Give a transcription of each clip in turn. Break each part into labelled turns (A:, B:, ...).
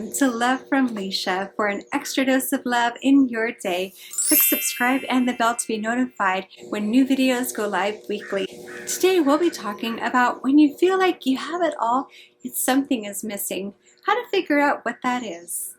A: Welcome to Love from Lisha. For an extra dose of love in your day, click subscribe and the bell to be notified when new videos go live weekly. Today we'll be talking about when you feel like you have it all, yet something is missing. How to figure out what that is.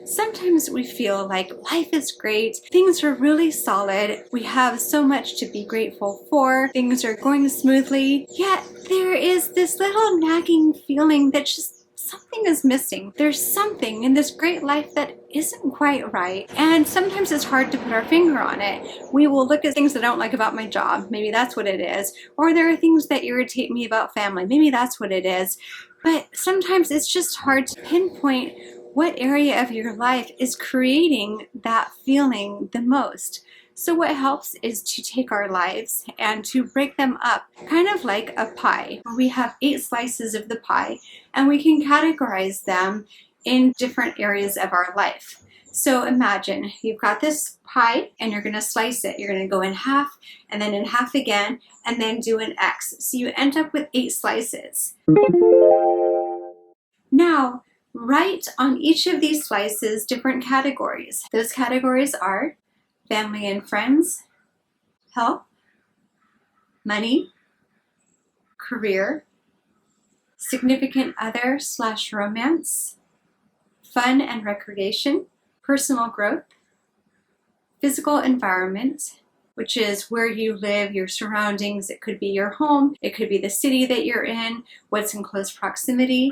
A: Sometimes we feel like life is great, things are really solid, we have so much to be grateful for, things are going smoothly, yet there is this little nagging feeling that just something is missing. There's something in this great life that isn't quite right, and sometimes it's hard to put our finger on it. We will look at things that I don't like about my job, maybe that's what it is, or there are things that irritate me about family, maybe that's what it is, but sometimes it's just hard to pinpoint what area of your life is creating that feeling the most. So what helps is to take our lives and to break them up, kind of like a pie. We have 8 slices of the pie and we can categorize them in different areas of our life. So imagine you've got this pie and you're going to slice it. You're going to go in half and then in half again and then do an X. So you end up with 8 slices. Now, write on each of these slices different categories. Those categories are family and friends, health, money, career, significant other / romance, fun and recreation, personal growth, physical environment, which is where you live, your surroundings. It could be your home, it could be the city that you're in, what's in close proximity,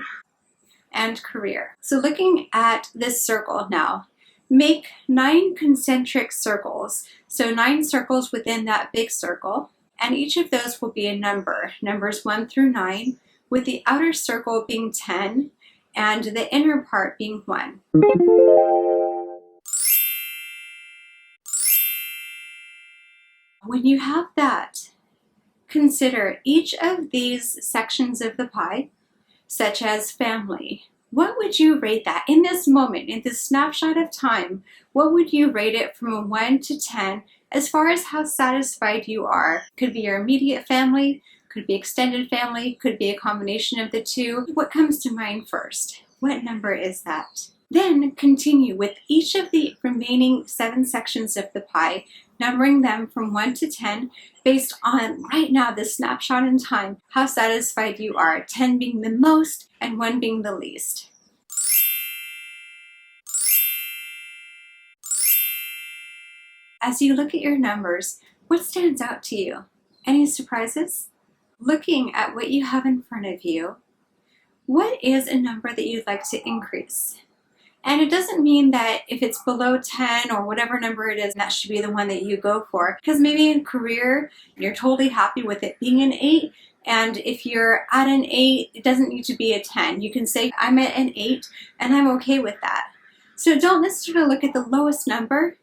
A: and career. So looking at this circle now, make 9 concentric circles. So 9 circles within that big circle, and each of those will be a number, numbers 1 through 9, with the outer circle being 10 and the inner part being 1. When you have that, consider each of these sections of the pie, such as family. What would you rate that in this moment, in this snapshot of time? What would you rate it from 1 to 10 as far as how satisfied you are? Could be your immediate family, could be extended family, could be a combination of the two. What comes to mind first? What number is that? Then continue with each of the remaining 7 sections of the pie, numbering them from 1 to 10 based on right now, this snapshot in time, how satisfied you are, 10 being the most and 1 being the least. As you look at your numbers, what stands out to you? Any surprises? Looking at what you have in front of you, what is a number that you'd like to increase? And it doesn't mean that if it's below 10 or whatever number it is, that should be the one that you go for. Because maybe in career, you're totally happy with it being an 8. And if you're at an 8, it doesn't need to be a 10. You can say, I'm at an 8 and I'm okay with that. So don't necessarily look at the lowest number.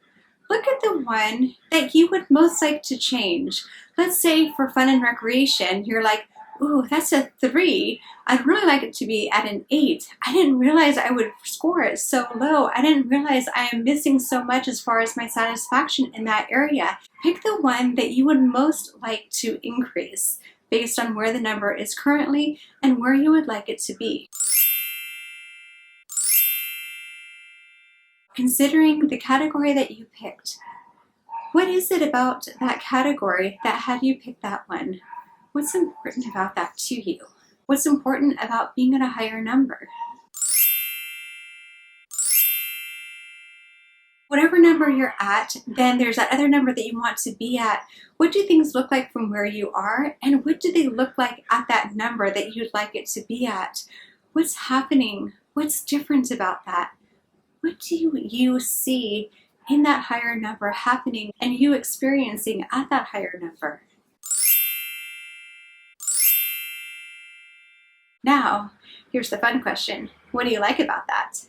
A: Look at the one that you would most like to change. Let's say for fun and recreation, you're like, ooh, that's a 3. I'd really like it to be at an 8. I didn't realize I would score it so low. I didn't realize I am missing so much as far as my satisfaction in that area. Pick the one that you would most like to increase based on where the number is currently and where you would like it to be. Considering the category that you picked, what is it about that category that had you pick that one? What's important about that to you? What's important about being at a higher number? Whatever number you're at, then there's that other number that you want to be at. What do things look like from where you are? And what do they look like at that number that you'd like it to be at? What's happening? What's different about that? What do you see in that higher number happening and you experiencing at that higher number? Now, here's the fun question. What do you like about that?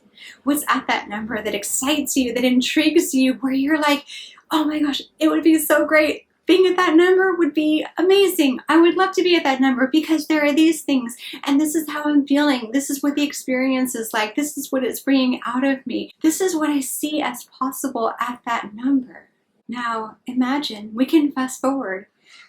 A: What's at that number that excites you, that intrigues you, where you're like, oh my gosh, it would be so great. Being at that number would be amazing. I would love to be at that number because there are these things and this is how I'm feeling. This is what the experience is like. This is what it's bringing out of me. This is what I see as possible at that number. Now, imagine we can fast forward.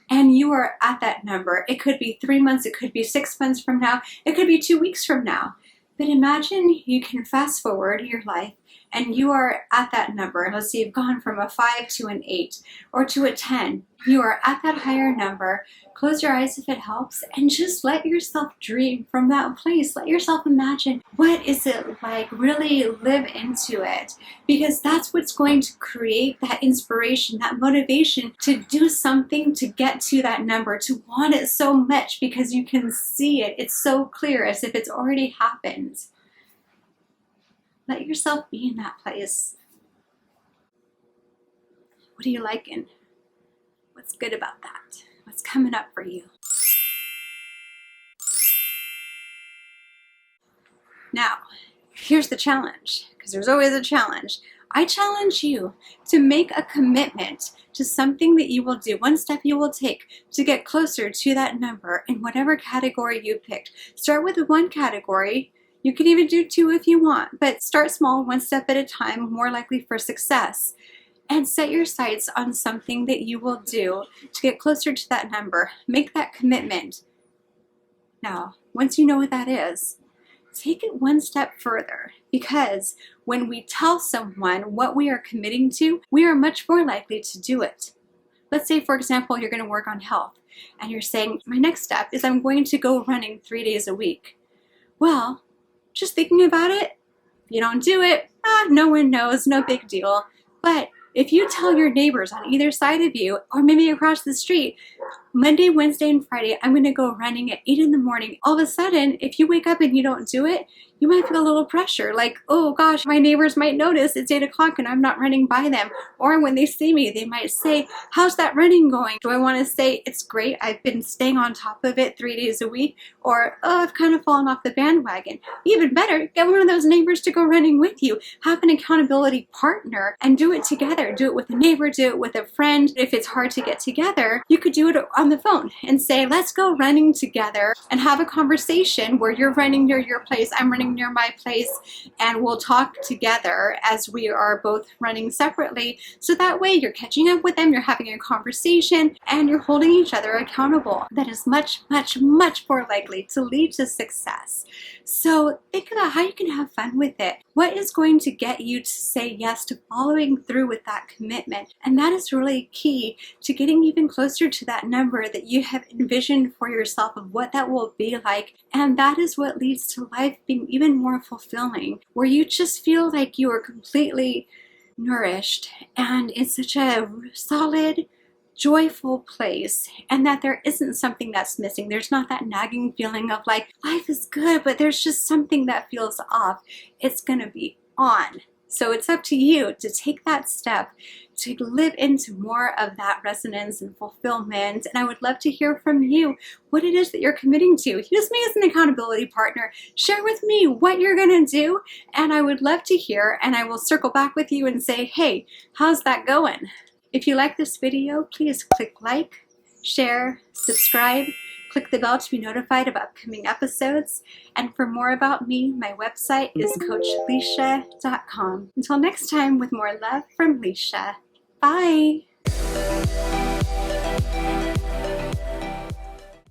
A: and you are at that number. It could be 3 months, it could be 6 months from now, it could be 2 weeks from now. But imagine you can fast forward your life and you are at that number. Let's say you've gone from a 5 to an 8 or to a 10. You are at that higher number. Close your eyes if it helps and just let yourself dream from that place. Let yourself imagine, what is it like? Really live into it, because that's what's going to create that inspiration, that motivation to do something to get to that number, to want it so much because you can see it. It's so clear, as if it's already happened. Let yourself be in that place. What are you liking? What's good about that? What's coming up for you? Now, here's the challenge, because there's always a challenge. I challenge you to make a commitment to something that you will do, one step you will take to get closer to that number in whatever category you picked. Start with one category. You can even do 2 if you want, but start small, one step at a time, more likely for success. And set your sights on something that you will do to get closer to that number. Make that commitment. Now, once you know what that is, take it one step further, because when we tell someone what we are committing to, we are much more likely to do it. Let's say, for example, you're going to work on health, and you're saying, my next step is I'm going to go running 3 days a week. Well, just thinking about it, if you don't do it, no one knows, no big deal. But if you tell your neighbors on either side of you, or maybe across the street, Monday, Wednesday, and Friday, I'm going to go running at 8 in the morning. All of a sudden, if you wake up and you don't do it, you might feel a little pressure, like, oh gosh, my neighbors might notice it's 8 o'clock and I'm not running by them. Or when they see me, they might say, how's that running going? Do I want to say, it's great, I've been staying on top of it 3 days a week? Or, oh, I've kind of fallen off the bandwagon. Even better, get one of those neighbors to go running with you. Have an accountability partner and do it together. Do it with a neighbor, do it with a friend. If it's hard to get together, you could do it on the phone and say, let's go running together, and have a conversation where you're running near your place, I'm running near my place, and we'll talk together as we are both running separately. So that way you're catching up with them, you're having a conversation, and you're holding each other accountable. That is much, much, much more likely to lead to success. So think about how you can have fun with it. What is going to get you to say yes to following through with that commitment? And that is really key to getting even closer to that number that you have envisioned for yourself of what that will be like. And that is what leads to life being even more fulfilling, where you just feel like you are completely nourished and it's such a solid, joyful place, and that there isn't something that's missing. There's not that nagging feeling of like, life is good, but there's just something that feels off. It's going to be on. So it's up to you to take that step to live into more of that resonance and fulfillment. And I would love to hear from you what it is that you're committing to. Use me as an accountability partner. Share with me what you're going to do, and I would love to hear, and I will circle back with you and say, hey, how's that going? If you like this video, please click like, share, subscribe, click the bell to be notified of upcoming episodes. And for more about me, my website is coachlisha.com. Until next time, with more love from Lisha. Bye!